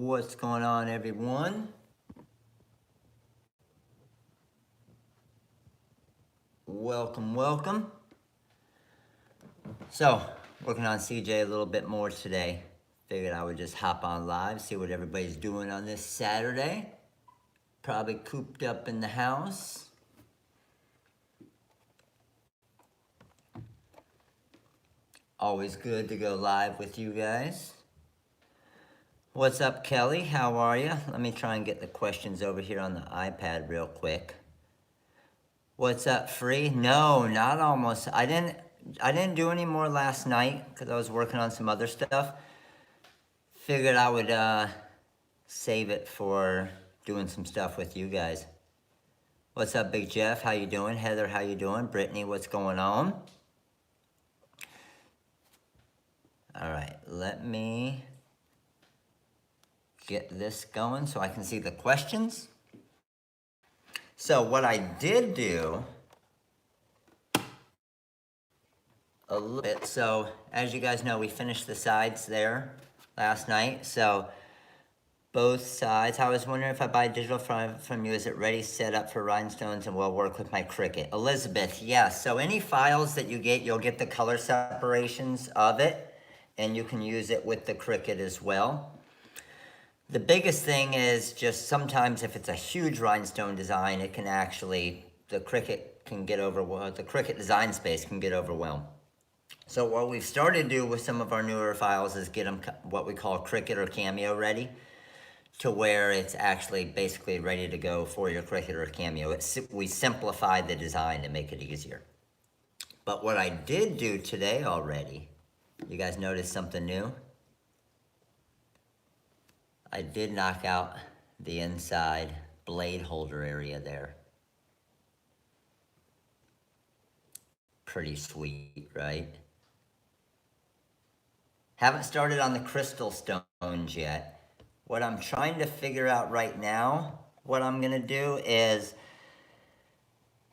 What's going on, everyone? Welcome, welcome. So, working on CJ a little bit more today. Figured I would just hop on live, see what everybody's doing on this Saturday. Probably cooped up in the house. Always good to go live with you guys. What's up, Kelly? How are you? Let me try and get the questions over here on the iPad real quick. What's up, Free? No, not almost. I didn't do any more last night because I was working on some other stuff. Figured I would save it for doing some stuff with you guys. What's up, Big Jeff? How you doing? Heather, how you doing? Brittany, what's going on? All right, let me get this going so I can see the questions. So what I did do a little bit, so as you guys know, we finished the sides there last night. So both sides, I was wondering if I buy digital from you, is it ready, set up for rhinestones and will work with my Cricut? Elizabeth, yes. So any files that you get, you'll get the color separations of it, and you can use it with the Cricut as well. The biggest thing is just sometimes if it's a huge rhinestone design, it can actually, the Cricut can get overwhelmed, the Cricut design space can get overwhelmed. So what we've started to do with some of our newer files is get them what we call Cricut or Cameo ready, to where it's actually basically ready to go for your Cricut or Cameo. We simplified the design to make it easier. But what I did do today already, you guys notice something new? I did knock out the inside blade holder area there. Pretty sweet, right? Haven't started on the crystal stones yet. What I'm trying to figure out right now, what I'm gonna do is,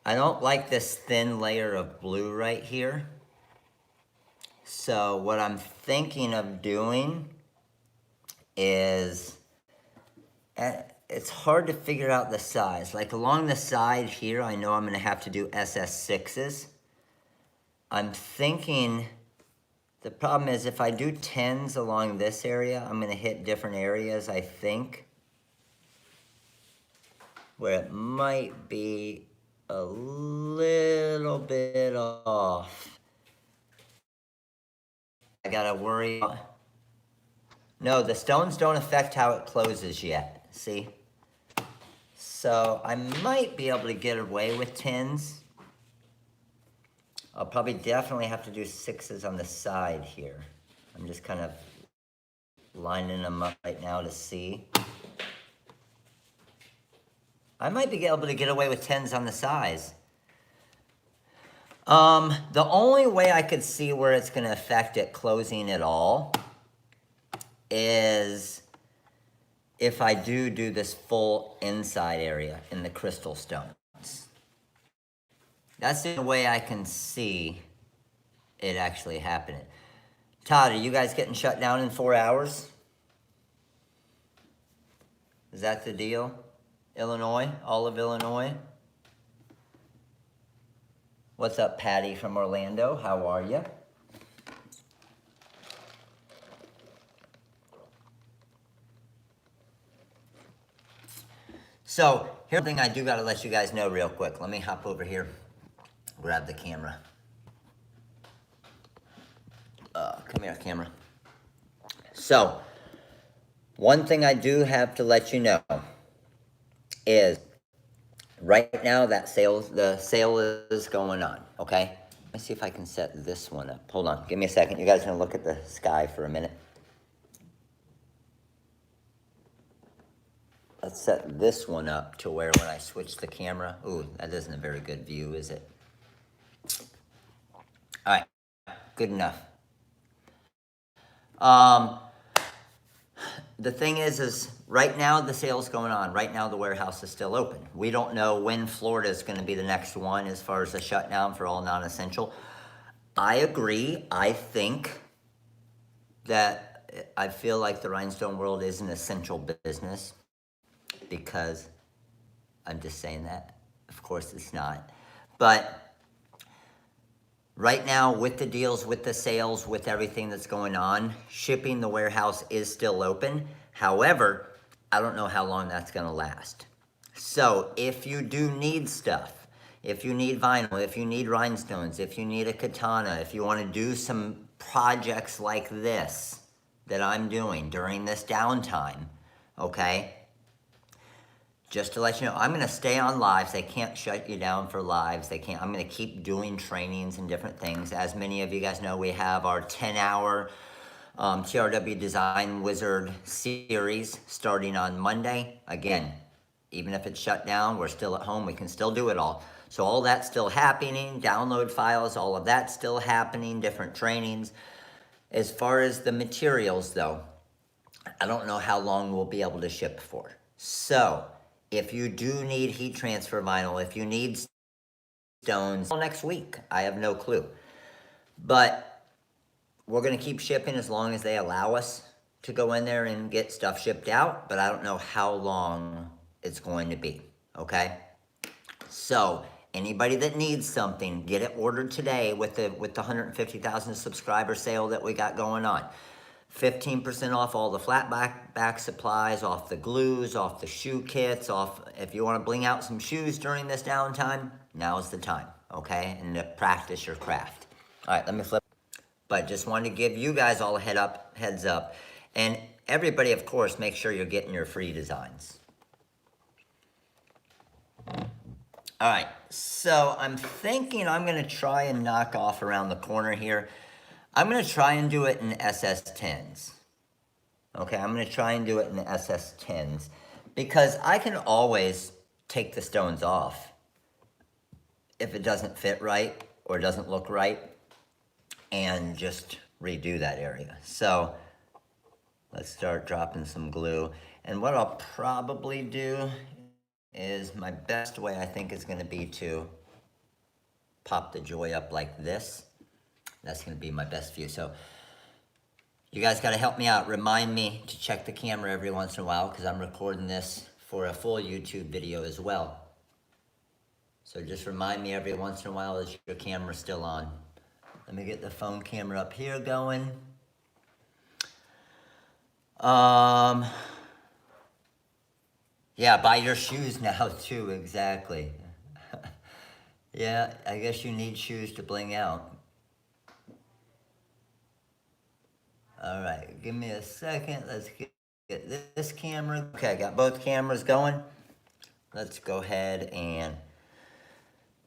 I don't like this thin layer of blue right here. So what I'm thinking of doing is, it's hard to figure out the size. Like along the side here, I know I'm gonna have to do SS6s. I'm thinking, the problem is if I do 10s along this area, I'm gonna hit different areas, I think, where it might be a little bit off. I gotta worry. No, the stones don't affect how it closes yet, see? So I might be able to get away with 10s. I'll probably definitely have to do 6s on the side here. I'm just kind of lining them up right now to see. I might be able to get away with 10s on the sides. The only way I could see where it's gonna affect it closing at all is if I do this full inside area in the crystal stones. That's the way I can see it actually happening. Todd, are you guys getting shut down in 4 hours? Is that the deal? Illinois, all of Illinois? What's up, Patty from Orlando? How are you? So, here's the thing I do gotta let you guys know real quick. Let me hop over here, grab the camera. Come here, camera. So, one thing I do have to let you know is, right now the sale is going on, okay? Let me see if I can set this one up. Hold on, give me a second. You guys are gonna look at the sky for a minute. Let's set this one up to where when I switch the camera, ooh, that isn't a very good view, is it? All right, good enough. The thing is right now the sale's going on. Right now the warehouse is still open. We don't know when Florida is going to be the next one as far as the shutdown for all non-essential. I agree. I think that I feel like the rhinestone world is an essential business because I'm just saying that. Of course it's not. But right now, with the deals, with the sales, with everything that's going on, shipping, the warehouse is still open. However, I don't know how long that's gonna last. So if you do need stuff, if you need vinyl, if you need rhinestones, if you need a katana, if you wanna do some projects like this that I'm doing during this downtime, okay? Just to let you know, I'm gonna stay on lives. They can't shut you down for lives. They can't. I'm gonna keep doing trainings and different things. As many of you guys know, we have our 10-hour TRW Design Wizard series starting on Monday. Again, even if it's shut down, we're still at home. We can still do it all. So all that's still happening. Download files, all of that's still happening. Different trainings. As far as the materials, though, I don't know how long we'll be able to ship for. So if you do need heat transfer vinyl, if you need stones, well, next week, I have no clue. But we're gonna keep shipping as long as they allow us to go in there and get stuff shipped out, but I don't know how long it's going to be, okay? So anybody that needs something, get it ordered today with the 150,000 subscriber sale that we got going on. 15% off all the flat back supplies, off the glues, off the shoe kits, off, if you want to bling out some shoes during this downtime, now's the time, okay? And to practice your craft. All right, let me flip. But just wanted to give you guys all a heads up. And everybody, of course, make sure you're getting your free designs. All right, so I'm thinking I'm gonna try and knock off around the corner here. I'm gonna try and do it in SS10s. Okay, I'm gonna try and do it in SS10s because I can always take the stones off if it doesn't fit right or doesn't look right and just redo that area. So let's start dropping some glue. And what I'll probably do is my best way I think is gonna be to pop the joy up like this. That's gonna be my best view. So you guys gotta help me out. Remind me to check the camera every once in a while because I'm recording this for a full YouTube video as well. So just remind me every once in a while is your camera still on. Let me get the phone camera up here going. Yeah, buy your shoes now too, exactly. Yeah, I guess you need shoes to bling out. All right, give me a second. Let's get this camera. Okay, I got both cameras going. Let's go ahead and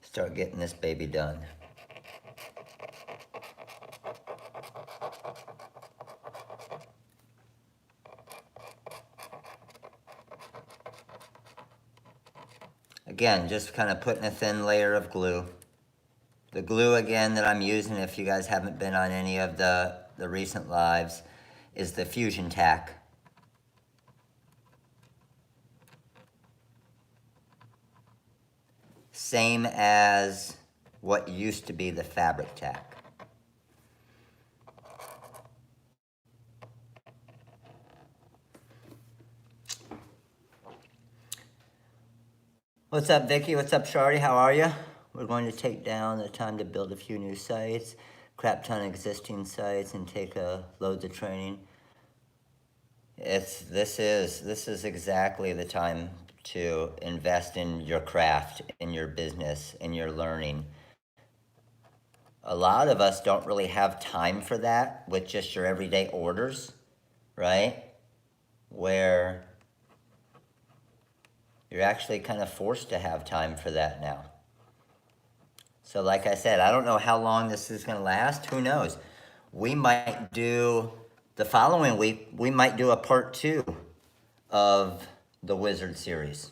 start getting this baby done. Again, just kind of putting a thin layer of glue. The glue, again, that I'm using, if you guys haven't been on any of the recent lives, is the Fusion Tack. Same as what used to be the Fabric Tack. What's up, Vicky? What's up, Shardy? How are you? We're going to take down the time to build a few new sites, crap ton of existing sites, and take loads of training. This is exactly the time to invest in your craft, in your business, in your learning. A lot of us don't really have time for that with just your everyday orders, right? Where you're actually kind of forced to have time for that now. So like I said, I don't know how long this is gonna last, who knows? We might do, the following week, we might do a part 2 of the Wizard series,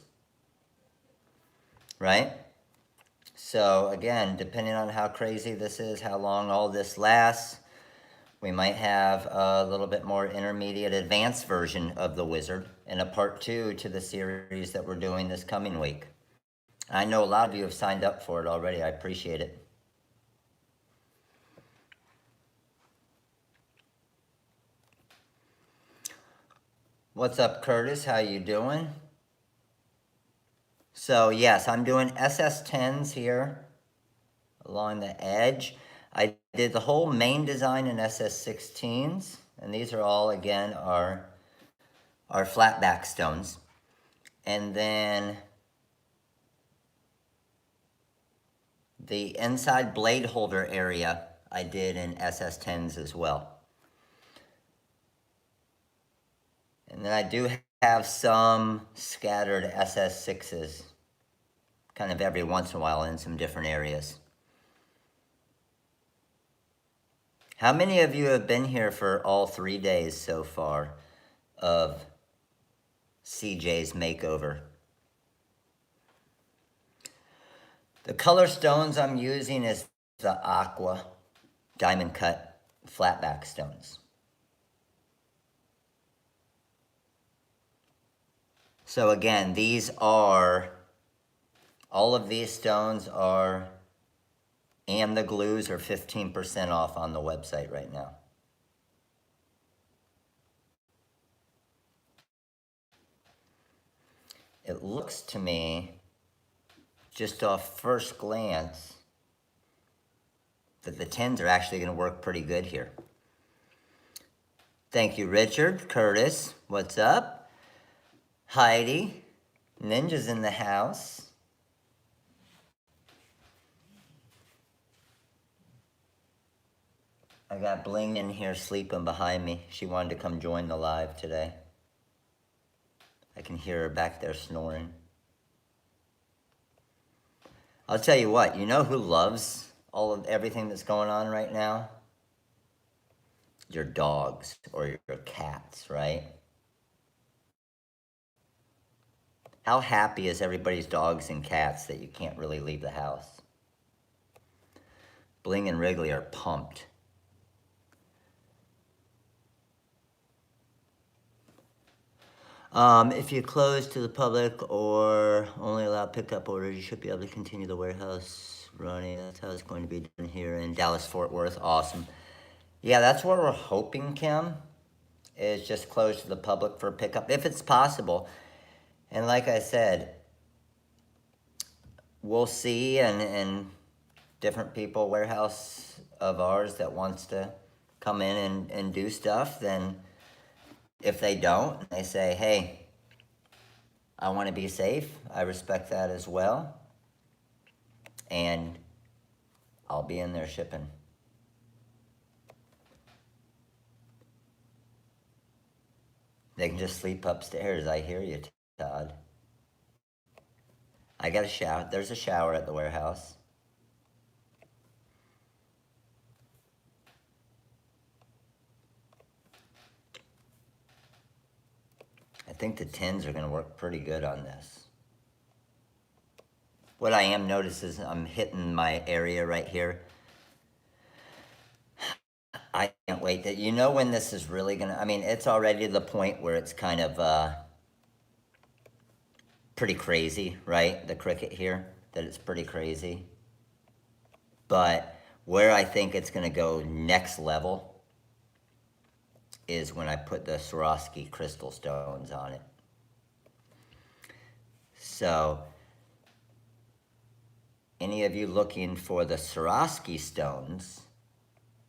right? So again, depending on how crazy this is, how long all this lasts, we might have a little bit more intermediate advanced version of the Wizard and a part 2 to the series that we're doing this coming week. I know a lot of you have signed up for it already. I appreciate it. What's up, Curtis? How you doing? So yes, I'm doing SS10s here along the edge. I did the whole main design in SS16s, and these are all, again, our flat back stones. And then the inside blade holder area I did in SS10s as well. And then I do have some scattered SS6s kind of every once in a while in some different areas. How many of you have been here for all 3 days so far of CJ's makeover? The color stones I'm using is the aqua diamond cut flatback stones. So again, all of these stones are, and the glues are 15% off on the website right now. It looks to me, just off first glance, that the 10s are actually going to work pretty good here. Thank you, Richard. Curtis, what's up? Heidi, Ninja's in the house. I got Bling in here sleeping behind me. She wanted to come join the live today. I can hear her back there snoring. I'll tell you what, you know who loves everything that's going on right now? Your dogs or your cats, right? How happy is everybody's dogs and cats that you can't really leave the house? Bling and Wrigley are pumped. If you close to the public or only allow pickup orders, you should be able to continue the warehouse running. That's how it's going to be done here in Dallas-Fort Worth. Awesome. Yeah, that's what we're hoping, Kim, is just close to the public for pickup, if it's possible. And like I said, we'll see, and different people, warehouse of ours that wants to come in and do stuff, then if they don't, they say, hey, I want to be safe. I respect that as well. And I'll be in there shipping. They can just sleep upstairs. I hear you, Todd. I got a shower. There's a shower at the warehouse. I think the 10s are going to work pretty good on this. What I am noticing is I'm hitting my area right here. I can't wait. You know when this is really going to... I mean, it's already the point where it's kind of pretty crazy, right? The cricket here, that it's pretty crazy. But where I think it's going to go next level is when I put the Swarovski crystal stones on it. So, any of you looking for the Swarovski stones,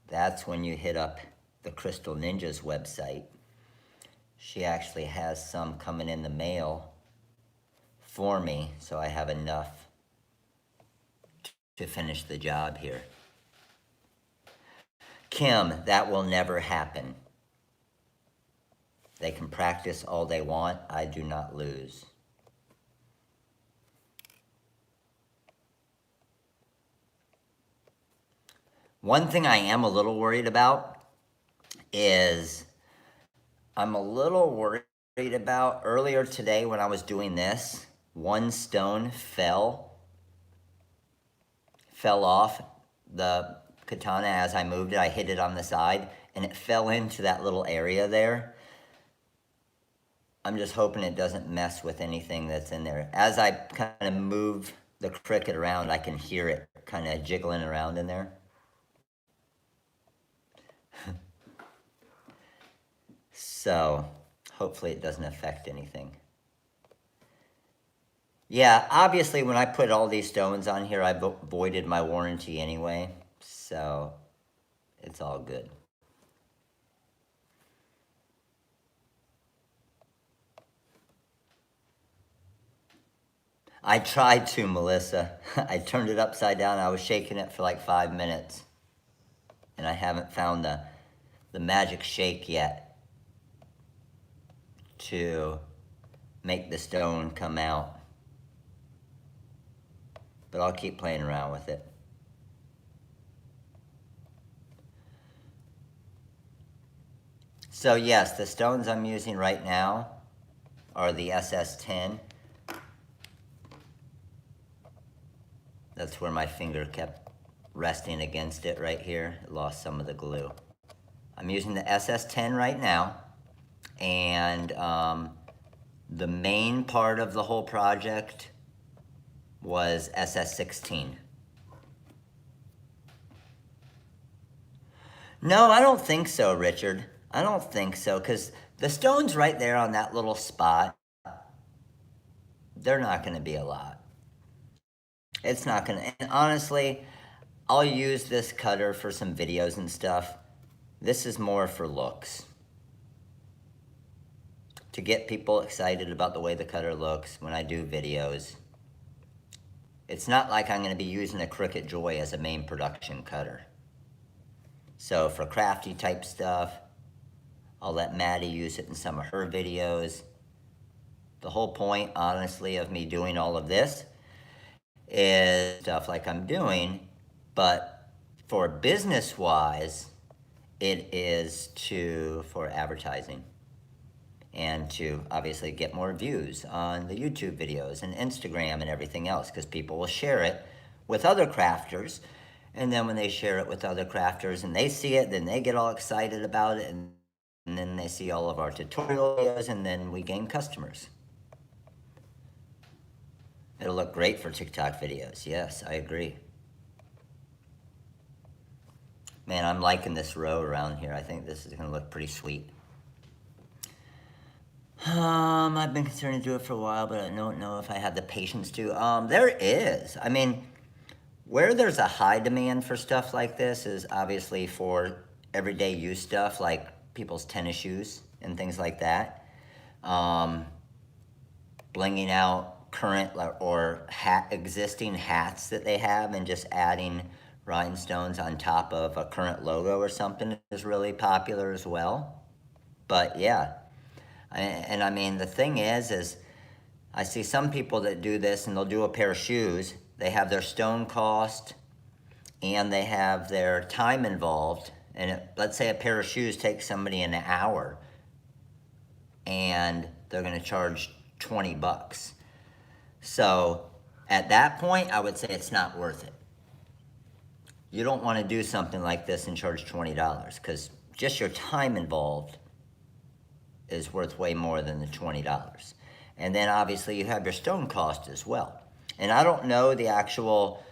that's when you hit up the Crystal Ninja's website. She actually has some coming in the mail for me, so I have enough to finish the job here. Kim, that will never happen. They can practice all they want. I do not lose. One thing I am a little worried about is I'm a little worried about earlier today when I was doing this, one stone fell off the katana as I moved it. I hit it on the side and it fell into that little area there. I'm just hoping it doesn't mess with anything that's in there. As I kind of move the cricket around, I can hear it kind of jiggling around in there. So, hopefully it doesn't affect anything. Yeah, obviously when I put all these stones on here, I voided my warranty anyway, so it's all good. I tried to, Melissa. I turned it upside down. I was shaking it for like 5 minutes. And I haven't found the magic shake yet to make the stone come out. But I'll keep playing around with it. So yes, the stones I'm using right now are the SS10. That's where my finger kept resting against it right here. It lost some of the glue. I'm using the SS10 right now, and the main part of the whole project was SS16. No, I don't think so, Richard. I don't think so, because the stones right there on that little spot, they're not going to be a lot. It's not going to, and honestly, I'll use this cutter for some videos and stuff. This is more for looks. To get people excited about the way the cutter looks when I do videos. It's not like I'm going to be using a Cricut Joy as a main production cutter. So for crafty type stuff, I'll let Maddie use it in some of her videos. The whole point, honestly, of me doing all of this is stuff like I'm doing, but for business-wise, it is for advertising and to obviously get more views on the YouTube videos and Instagram and everything else, because people will share it with other crafters, and then when they share it with other crafters and they see it, then they get all excited about it, and then they see all of our tutorial videos, and then we gain customers. It'll look great for TikTok videos. Yes, I agree. Man, I'm liking this row around here. I think this is gonna look pretty sweet. I've been considering to do it for a while, but I don't know if I have the patience to. There is. I mean, where there's a high demand for stuff like this is obviously for everyday use stuff, like people's tennis shoes and things like that. Blinging out current or existing hats that they have and just adding rhinestones on top of a current logo or something is really popular as well. But yeah. And I mean, the thing is I see some people that do this and they'll do a pair of shoes. They have their stone cost and they have their time involved. And let's say a pair of shoes takes somebody an hour and they're gonna charge 20 bucks. So at that point, I would say it's not worth it. You don't wanna do something like this and charge $20 because just your time involved is worth way more than the $20. And then obviously you have your stone cost as well. And I don't know the actual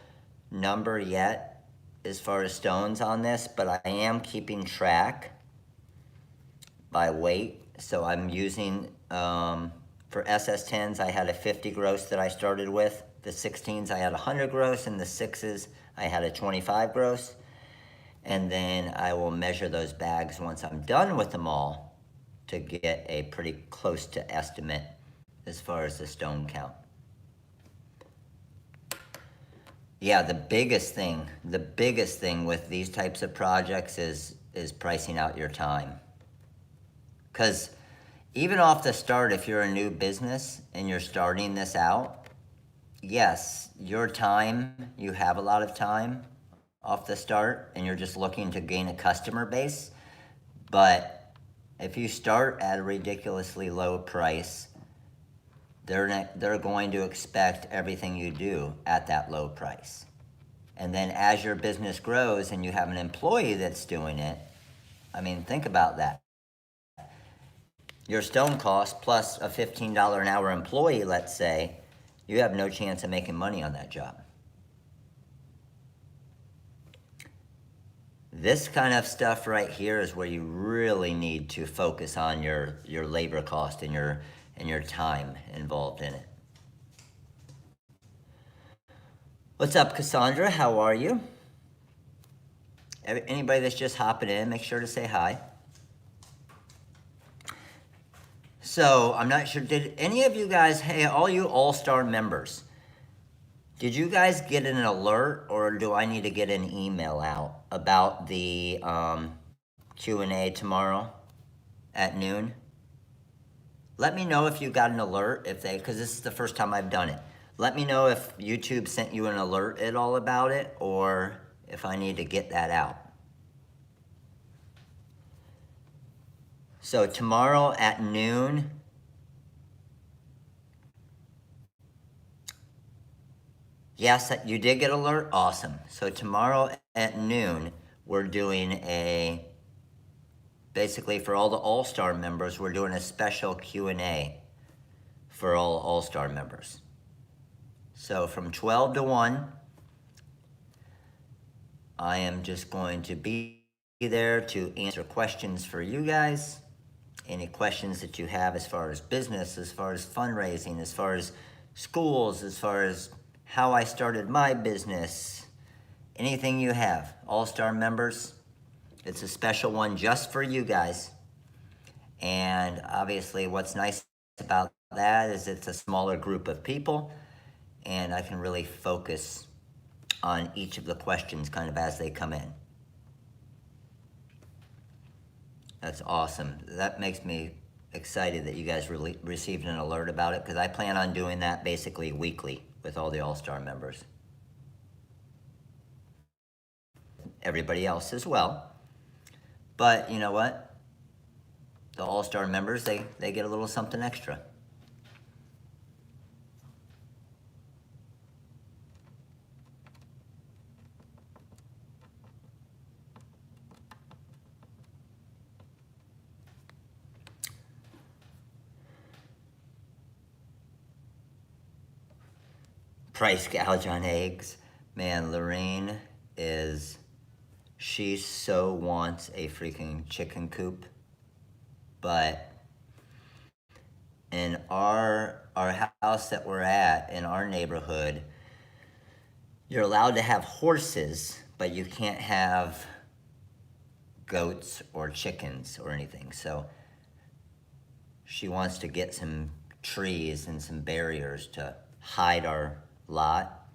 number yet as far as stones on this, but I am keeping track by weight. So I'm using, for SS10s, I had a 50 gross that I started with. The 16s, I had 100 gross, and the 6s, I had a 25 gross. And then I will measure those bags once I'm done with them all to get a pretty close to estimate as far as the stone count. Yeah, the biggest thing with these types of projects is pricing out your time. Because even off the start, if you're a new business and you're starting this out, yes, your time, you have a lot of time off the start and you're just looking to gain a customer base. But if you start at a ridiculously low price, they're going to expect everything you do at that low price. And then as your business grows and you have an employee that's doing it, I mean, think about that. Your stone cost plus a $15 an hour employee, let's say, you have no chance of making money on that job. This kind of stuff right here is where you really need to focus on your labor cost and your time involved in it. What's up, Cassandra? How are you? Anybody that's just hopping in, make sure to say hi. So, I'm not sure, did any of you guys, hey, all you All-Star members, did you guys get an alert, or do I need to get an email out about the Q&A tomorrow at noon? Let me know if you got an alert, because this is the first time I've done it. Let me know if YouTube sent you an alert at all about it, or if I need to get that out. So tomorrow at noon, yes, you did get alert? Awesome. So tomorrow at noon, we're doing basically for all the All-Star members, we're doing a special Q&A for all All-Star members. So from 12 to 1, I am just going to be there to answer questions for you guys. Any questions that you have as far as business, as far as fundraising, as far as schools, as far as how I started my business, anything you have, All-Star members, it's a special one just for you guys. And obviously what's nice about that is it's a smaller group of people, and I can really focus on each of the questions kind of as they come in. That's awesome. That makes me excited that you guys received an alert about it, because I plan on doing that basically weekly with all the All-Star members. Everybody else as well. But you know what? The All-Star members, they get a little something extra. Price gouge on eggs. Man, Lorraine she so wants a freaking chicken coop. But in our house that we're at, in our neighborhood, you're allowed to have horses, but you can't have goats or chickens or anything. So she wants to get some trees and some barriers to hide our lot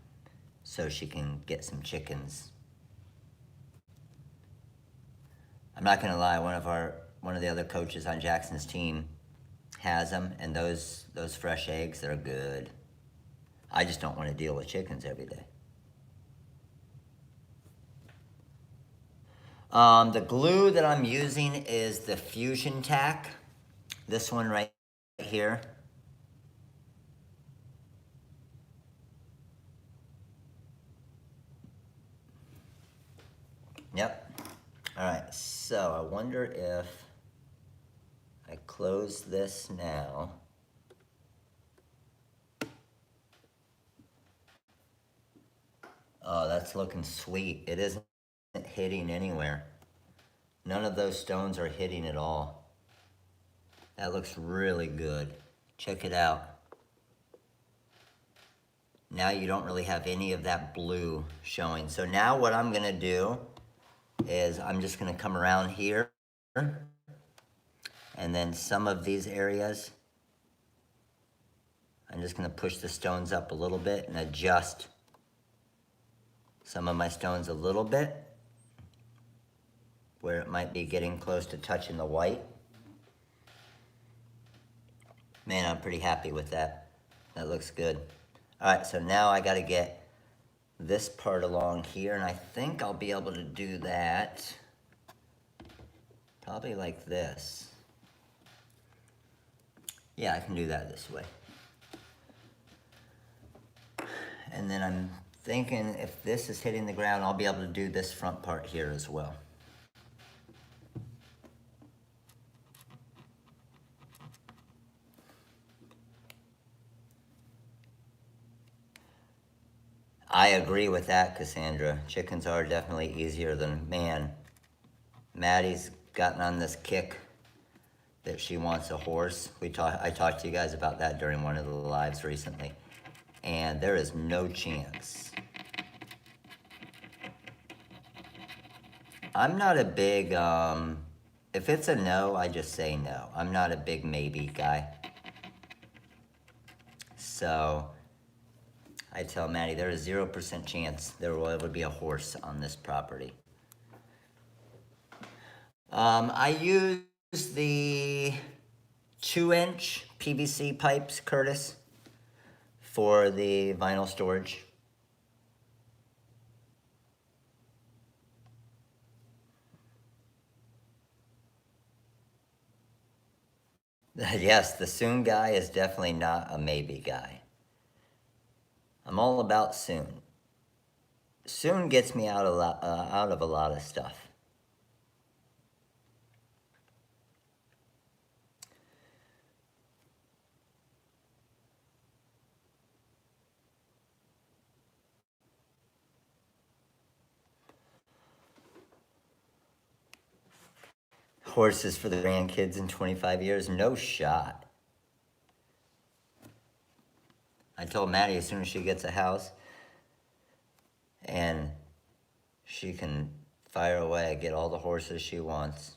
so she can get some chickens. I'm not gonna lie, one of the other coaches on Jackson's team has them, and those fresh eggs, they're good. I just don't want to deal with chickens every day. The glue that I'm using is the Fusion Tack. This one right here. Yep. All right, so I wonder if I close this now. Oh, that's looking sweet. It isn't hitting anywhere. None of those stones are hitting at all. That looks really good. Check it out. Now you don't really have any of that blue showing. So now what I'm gonna do is I'm just gonna come around here, and then some of these areas, I'm just gonna push the stones up a little bit and adjust some of my stones a little bit where it might be getting close to touching the white. Man, I'm pretty happy with that. That looks good. All right, so now I gotta get this part along here, and I think I'll be able to do that probably like this. Yeah, I can do that this way. And then I'm thinking if this is hitting the ground, I'll be able to do this front part here as well. I agree with that, Cassandra. Chickens are definitely easier than man. Maddie's gotten on this kick that she wants a horse. I talked to you guys about that during one of the lives recently. And there is no chance. I'm not a big, if it's a no, I just say no. I'm not a big maybe guy. So I tell Maddie there is 0% chance there will ever be a horse on this property. I use the 2-inch PVC pipes, Curtis, for the vinyl storage. Yes, the soon guy is definitely not a maybe guy. I'm all about soon. Soon gets me out of a lot of stuff. Horses for the grandkids in 25 years? No shot. I told Maddie as soon as she gets a house and she can fire away, get all the horses she wants,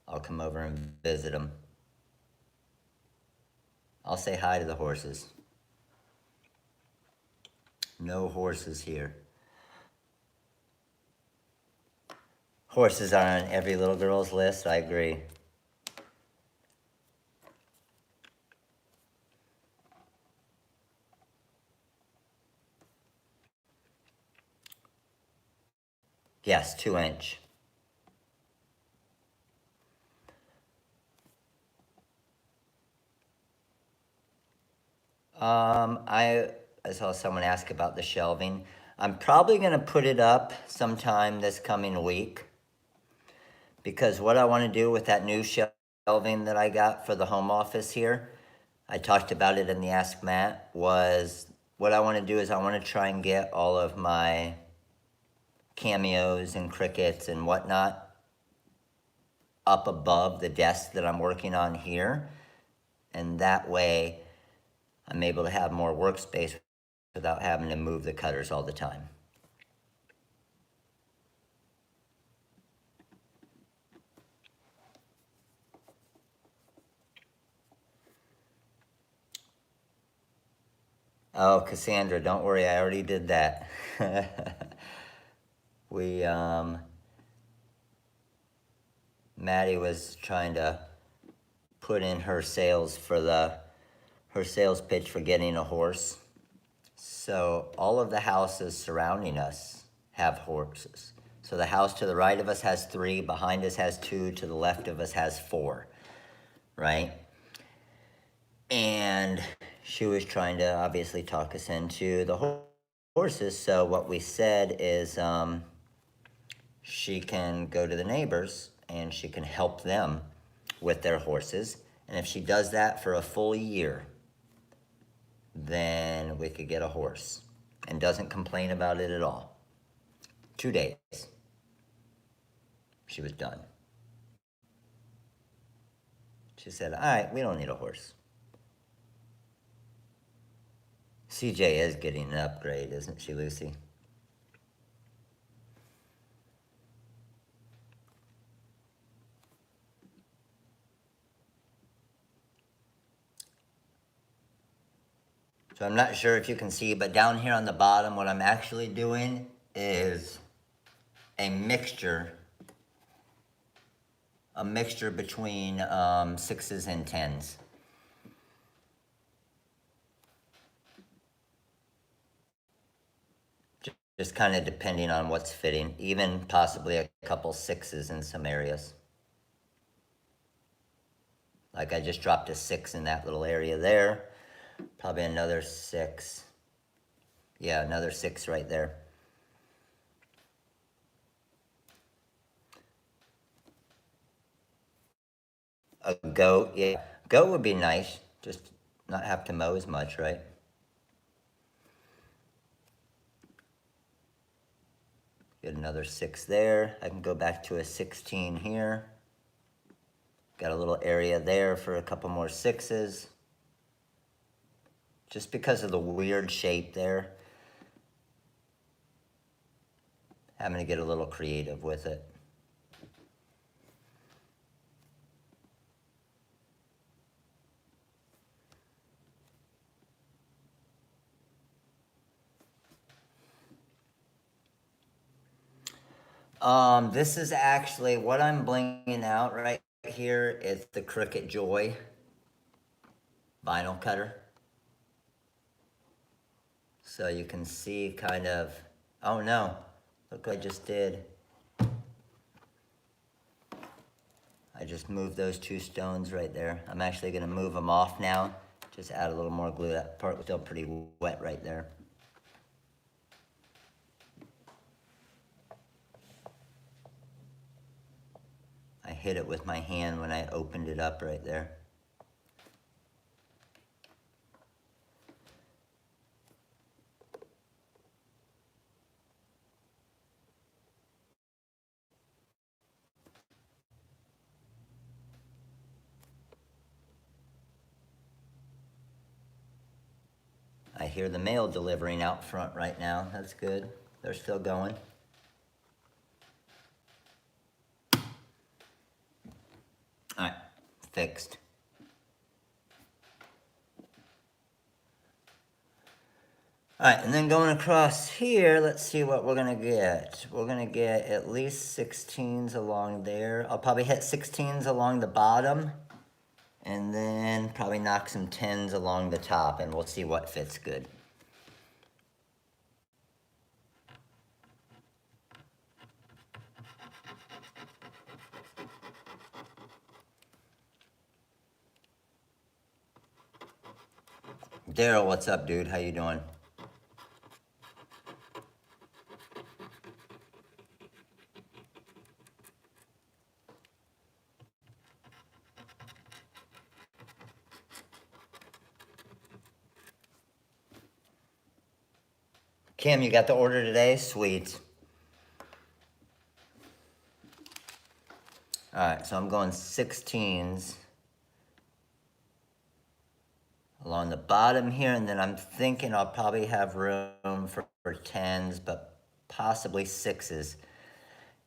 I'll come over and visit them. I'll say hi to the horses. No horses here. Horses are on every little girl's list, I agree. Yes, 2-inch. I saw someone ask about the shelving. I'm probably gonna put it up sometime this coming week, because what I wanna do with that new shelving that I got for the home office here, I talked about it in the Ask Matt, was what I wanna do is I wanna try and get all of my cameos and crickets and whatnot up above the desk that I'm working on here. And that way I'm able to have more workspace without having to move the cutters all the time. Oh, Cassandra, don't worry, I already did that. Maddie was trying to put in her sales her sales pitch for getting a horse. So all of the houses surrounding us have horses. So the house to the right of us has 3, behind us has 2, to the left of us has 4, right? And she was trying to obviously talk us into the horses. So what we said is she can go to the neighbors and she can help them with their horses. And if she does that for a full year, then we could get a horse, and doesn't complain about it at all. 2 days. She was done. She said, all right, we don't need a horse. CJ is getting an upgrade, isn't she, Lucy? So I'm not sure if you can see, but down here on the bottom, what I'm actually doing is a mixture between 6s and 10s. Just kind of depending on what's fitting, even possibly a couple 6s in some areas. Like I just dropped a 6 in that little area there. Probably another 6. Yeah, another 6 right there. A goat, yeah. Goat would be nice. Just not have to mow as much, Get another 6 there. I can go back to a 16 here. Got a little area there for a couple more 6s. Just because of the weird shape there. Having to get a little creative with it. This is actually what I'm blinging out right here is the Cricut Joy vinyl cutter. So you can see kind of, oh no, look what I just did. I just moved those 2 stones right there. I'm actually gonna move them off now. Just add a little more glue. That part was still pretty wet right there. I hit it with my hand when I opened it up right there. I hear the mail delivering out front right now. That's good. They're still going. All right, fixed. All right, and then going across here, let's see what we're gonna get. We're gonna get at least 16s along there. I'll probably hit 16s along the bottom, and then probably knock some 10s along the top, and we'll see what fits good. Daryl, what's up, dude? How you doing? Kim, you got the order today? Sweet. All right, so I'm going 16s along the bottom here, and then I'm thinking I'll probably have room for 10s, but possibly 6s.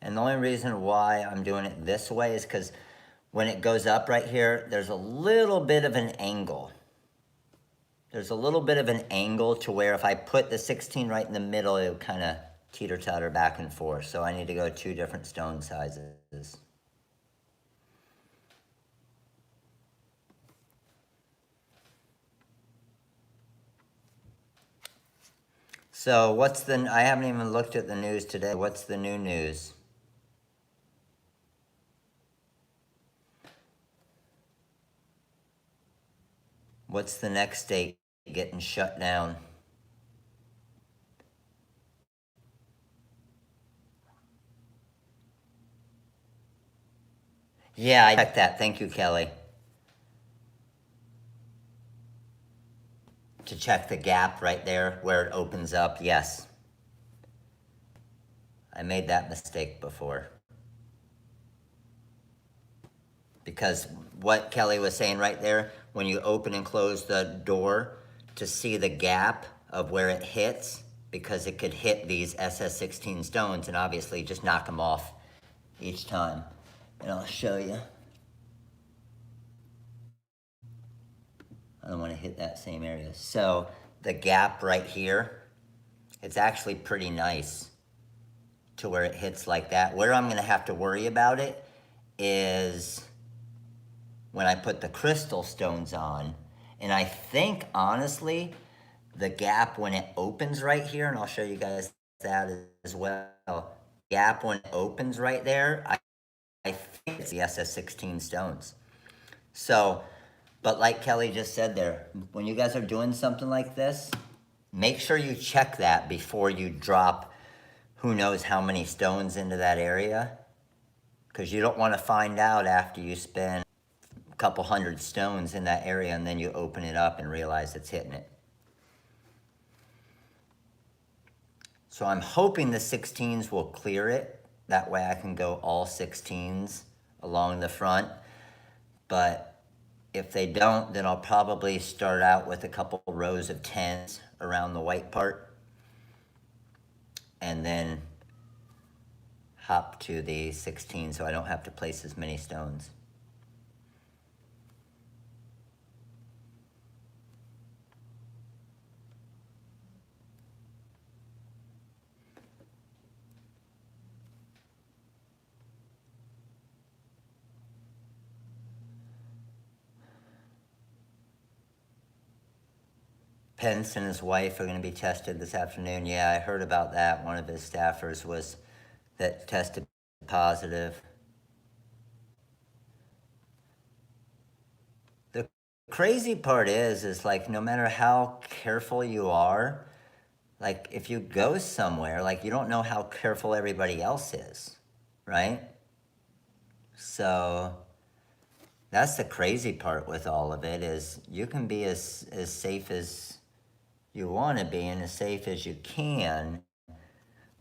And the only reason why I'm doing it this way is because when it goes up right here, there's a little bit of an angle. There's a little bit of an angle to where if I put the 16 right in the middle, it would kind of teeter-totter back and forth. So I need to go 2 different stone sizes. So I haven't even looked at the news today. What's the new news? What's the next state getting shut down? Yeah, I checked that. Thank you, Kelly. To check the gap right there where it opens up, yes. I made that mistake before. Because what Kelly was saying right there, when you open and close the door to see the gap of where it hits, because it could hit these SS16 stones and obviously just knock them off each time. And I'll show you. I don't want to hit that same area. So the gap right here, it's actually pretty nice to where it hits like that. Where I'm going to have to worry about it is when I put the crystal stones on. And I think, honestly, the gap when it opens right here, and I'll show you guys that as well. Gap when it opens right there, I think it's the SS16 stones. So, but like Kelly just said there, when you guys are doing something like this, make sure you check that before you drop who knows how many stones into that area. Because you don't want to find out after you spend a couple hundred stones in that area and then you open it up and realize it's hitting it. So I'm hoping the 16s will clear it. That way I can go all 16s along the front. But if they don't, then I'll probably start out with a couple rows of 10s around the white part. And then hop to the 16 so I don't have to place as many stones. Pence and his wife are going to be tested this afternoon. Yeah, I heard about that. One of his staffers was that tested positive. The crazy part is like no matter how careful you are, like if you go somewhere, like you don't know how careful everybody else is, right? So that's the crazy part with all of it is you can be as safe as you want to be and as safe as you can,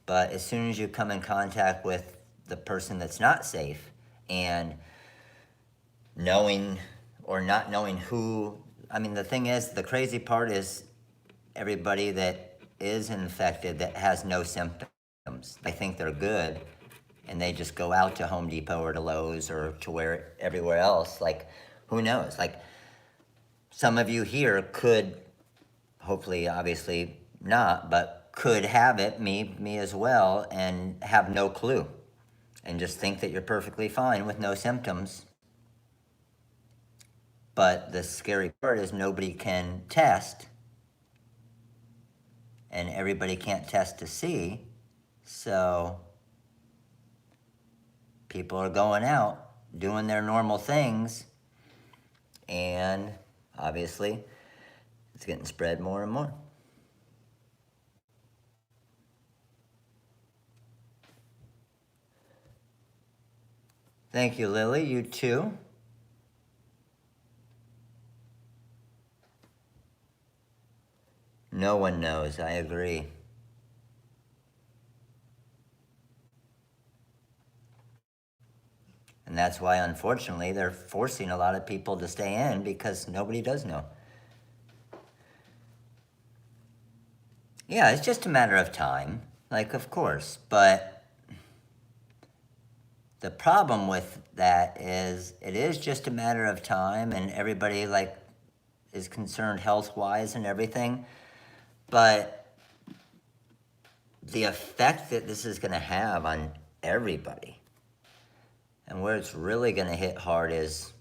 but as soon as you come in contact with the person that's not safe and knowing or not knowing who, I mean, the thing is, the crazy part is everybody that is infected that has no symptoms. They think they're good and they just go out to Home Depot or to Lowe's or to where everywhere else. Like, who knows? Like, some of you here could, hopefully, obviously not, but could have it, me as well, and have no clue and just think that you're perfectly fine with no symptoms. But the scary part is nobody can test and everybody can't test to see. So people are going out, doing their normal things, and obviously it's getting spread more and more. Thank you, Lily. You too. No one knows. I agree. And that's why, unfortunately, they're forcing a lot of people to stay in because nobody does know. Yeah, it's just a matter of time. Like, of course. But the problem with that is it is just a matter of time and everybody, like, is concerned health-wise and everything. But the effect that this is going to have on everybody and where it's really going to hit hard is,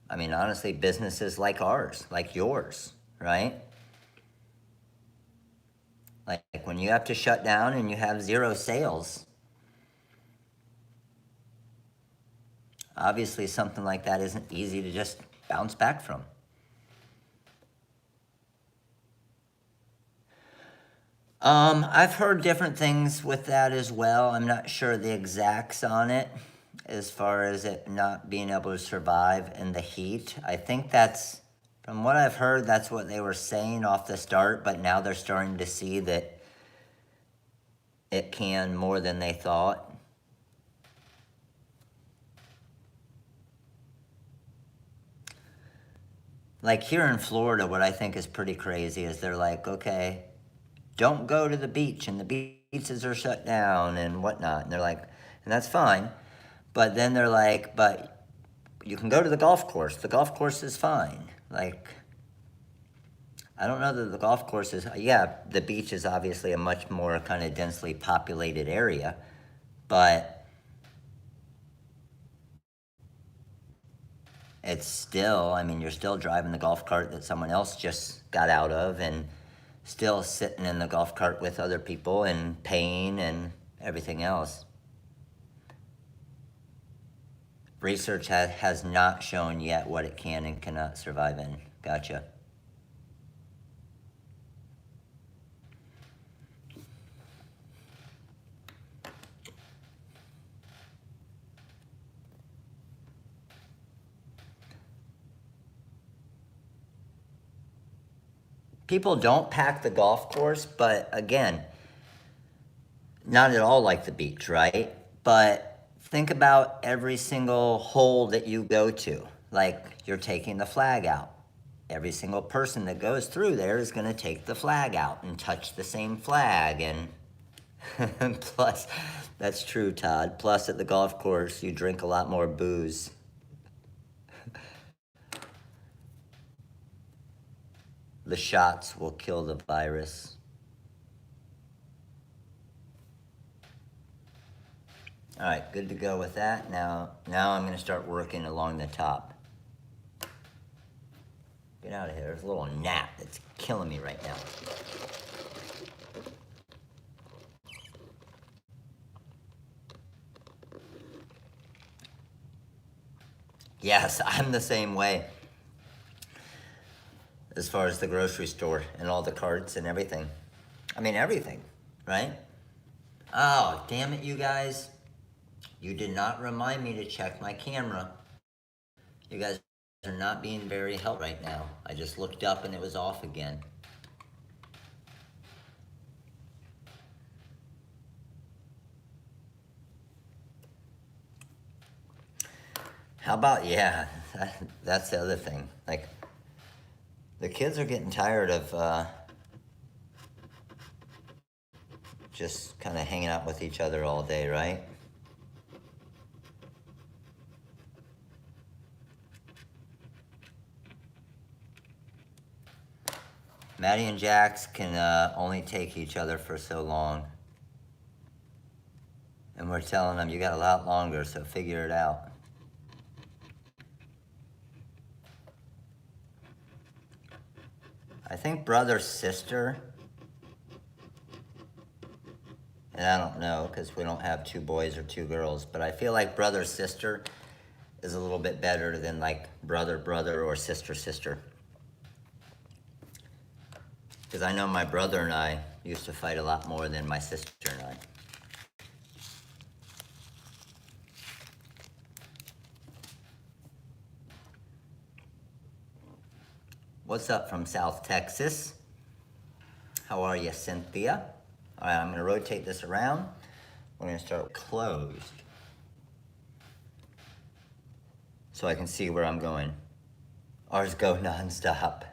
I mean, honestly, businesses like ours, like yours, right? Like when you have to shut down and you have zero sales, obviously something like that isn't easy to just bounce back from. I've heard different things with that as well. I'm not sure the exacts on it as far as it not being able to survive in the heat. I think that's, from what I've heard, that's what they were saying off the start, but now they're starting to see that it can more than they thought. Like here in Florida, what I think is pretty crazy is they're like, okay, don't go to the beach and the beaches are shut down and whatnot. And they're like, and that's fine. But then they're like, but you can go to the golf course. The golf course is fine. Like, I don't know that the golf course is, yeah, the beach is obviously a much more kind of densely populated area, but it's still, I mean, you're still driving the golf cart that someone else just got out of and still sitting in the golf cart with other people and paying and everything else. Research has not shown yet what it can and cannot survive in. Gotcha. People don't pack the golf course, but again, not at all like the beach, right? But think about every single hole that you go to. Like you're taking the flag out. Every single person that goes through there is going to take the flag out and touch the same flag. And plus, that's true, Todd. Plus, at the golf course, you drink a lot more booze. The shots will kill the virus. All right, good to go with that. Now I'm going to start working along the top. Get out of here. There's a little gnat that's killing me right now. Yes, I'm the same way. As far as the grocery store and all the carts and everything. I mean, everything, right? Oh, damn it, you guys. You did not remind me to check my camera. You guys are not being very helpful right now. I just looked up and it was off again. How about, yeah, that's the other thing. Like, the kids are getting tired of just kind of hanging out with each other all day, right? Maddie and Jax can only take each other for so long. And we're telling them, you got a lot longer, so figure it out. I think brother, sister, and I don't know because we don't have 2 boys or 2 girls, but I feel like brother, sister is a little bit better than like brother, brother, or sister, sister. Because I know my brother and I used to fight a lot more than my sister and I. What's up from South Texas? How are you, Cynthia? All right, I'm gonna rotate this around. We're gonna start closed. So I can see where I'm going. Ours go nonstop.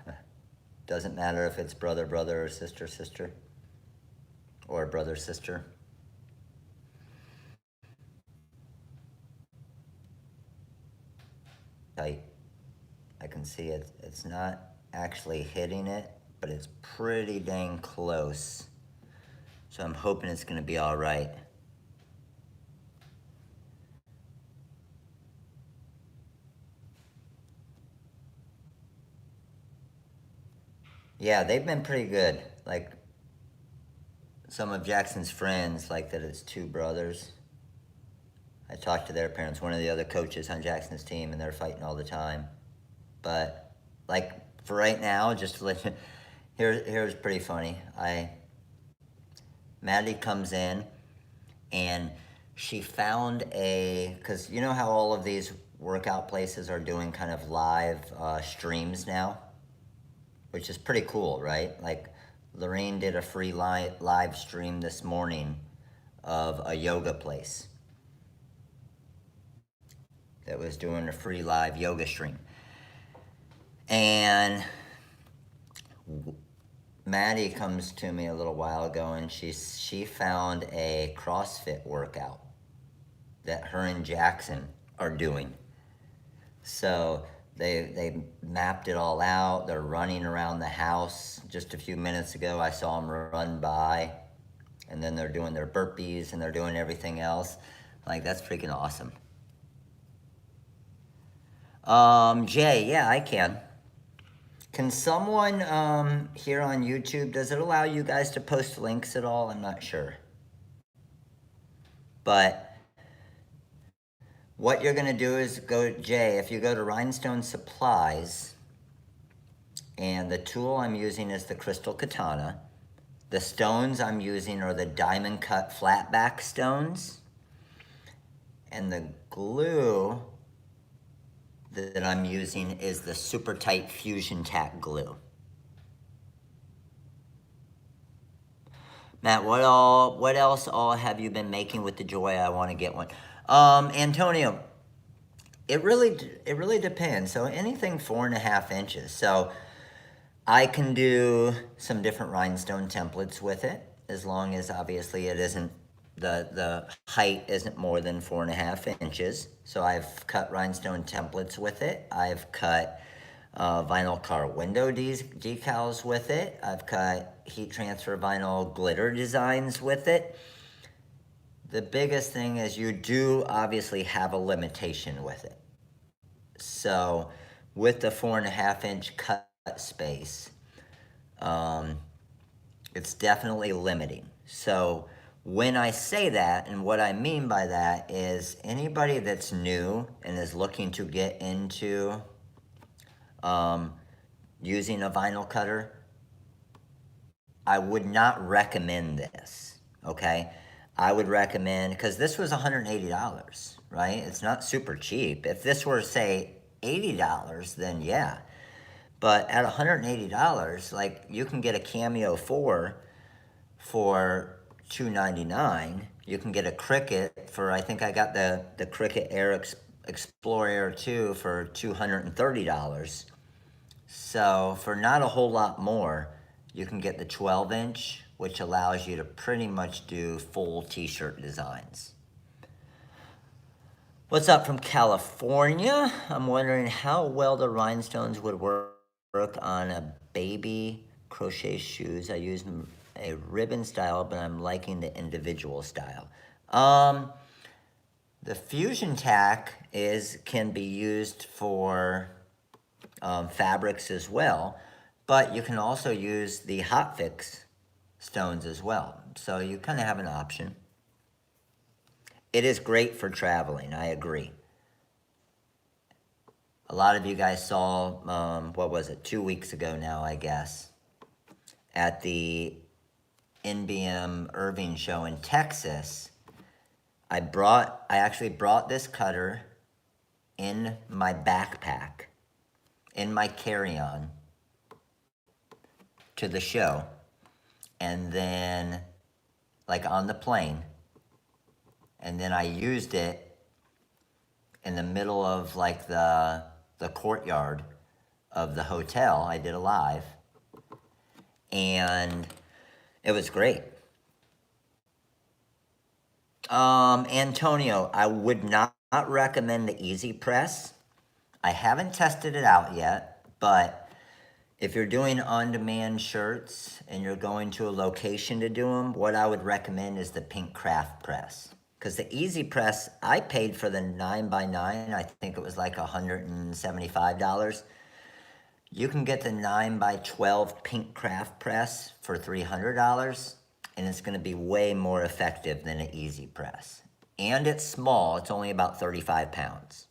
Doesn't matter if it's brother, brother, or sister, sister. Or brother, sister. Tight. I can see it. It's not actually hitting it, but it's pretty dang close. So I'm hoping it's gonna be all right. Yeah, they've been pretty good. Like, some of Jackson's friends like that it's 2 brothers. I talked to their parents, one of the other coaches on Jackson's team, and they're fighting all the time. But, like, for right now, just to let you, here's pretty funny. Maddie comes in, and she found because you know how all of these workout places are doing kind of live streams now? Which is pretty cool, right? Like, Lorraine did a free live stream this morning of a yoga place that was doing a free live yoga stream. And Maddie comes to me a little while ago and she found a CrossFit workout that her and Jackson are doing. So they mapped it all out. They're running around the house. Just a few minutes ago, I saw them run by, and then they're doing their burpees and they're doing everything else. Like, that's freaking awesome. Jay, yeah, I can. Can someone here on YouTube, does it allow you guys to post links at all? I'm not sure. But what you're gonna do is go, Jay, if you go to Rhinestone Supplies, and the tool I'm using is the Crystal Katana. The stones I'm using are the diamond cut flatback stones. And the glue that I'm using is the super tight Fusion Tack glue. Matt, what else all have you been making with the joy? I want to get one. Antonio, it really depends. So anything 4.5 inches. So I can do some different rhinestone templates with it, as long as obviously it isn't the height isn't more than 4.5 inches. So I've cut rhinestone templates with it. I've cut vinyl car window decals with it. I've cut heat transfer vinyl glitter designs with it. The biggest thing is you do obviously have a limitation with it. So with the 4.5 inch cut space, it's definitely limiting. So when I say that, and what I mean by that is anybody that's new and is looking to get into using a vinyl cutter, I would not recommend this, okay? I would recommend, because this was $180, right? It's not super cheap. If this were, say, $80, then yeah. But at $180, like, you can get a Cameo 4 for $299. You can get a Cricut for, I think I got the Cricut Explorer Air 2 for $230. So for not a whole lot more, you can get the 12-inch, which allows you to pretty much do full t-shirt designs. What's up from California? I'm wondering how well the rhinestones would work on a baby crochet shoes. I use a ribbon style, but I'm liking the individual style. The fusion tack can be used for fabrics as well, but you can also use the hot fix stones as well. So you kind of have an option. It is great for traveling, I agree. A lot of you guys saw, what was it, 2 weeks ago now, I guess, at the NBM Irving show in Texas. I actually brought this cutter in my backpack, in my carry-on, to the show, and then, like, on the plane, and then I used it in the middle of, like, the courtyard of the hotel. I did a live, and it was great. Antonio, I would not recommend the Easy Press. I haven't tested it out yet, but if you're doing on-demand shirts and you're going to a location to do them, what I would recommend is the Pink Craft Press. Because the Easy Press, I paid for the 9x9, I think it was like $175. You can get the 9x12 Pink Craft Press for $300, and it's going to be way more effective than an Easy Press. And it's small, it's only about 35 pounds.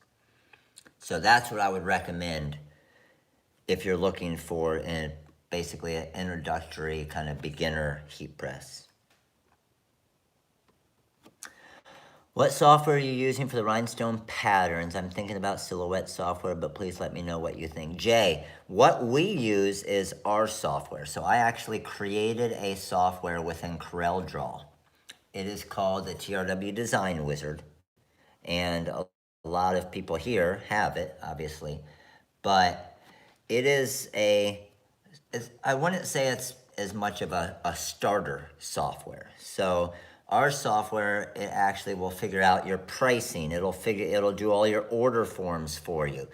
So that's what I would recommend if you're looking for basically an introductory kind of beginner heat press. What software are you using for the rhinestone patterns? I'm thinking about Silhouette software, but please let me know what you think. Jay, what we use is our software. So I actually created a software within CorelDRAW. It is called the TRW Design Wizard. And a lot of people here have it, obviously. But it is I wouldn't say it's as much of a starter software. So our software, it actually will figure out your pricing. It'll do all your order forms for you.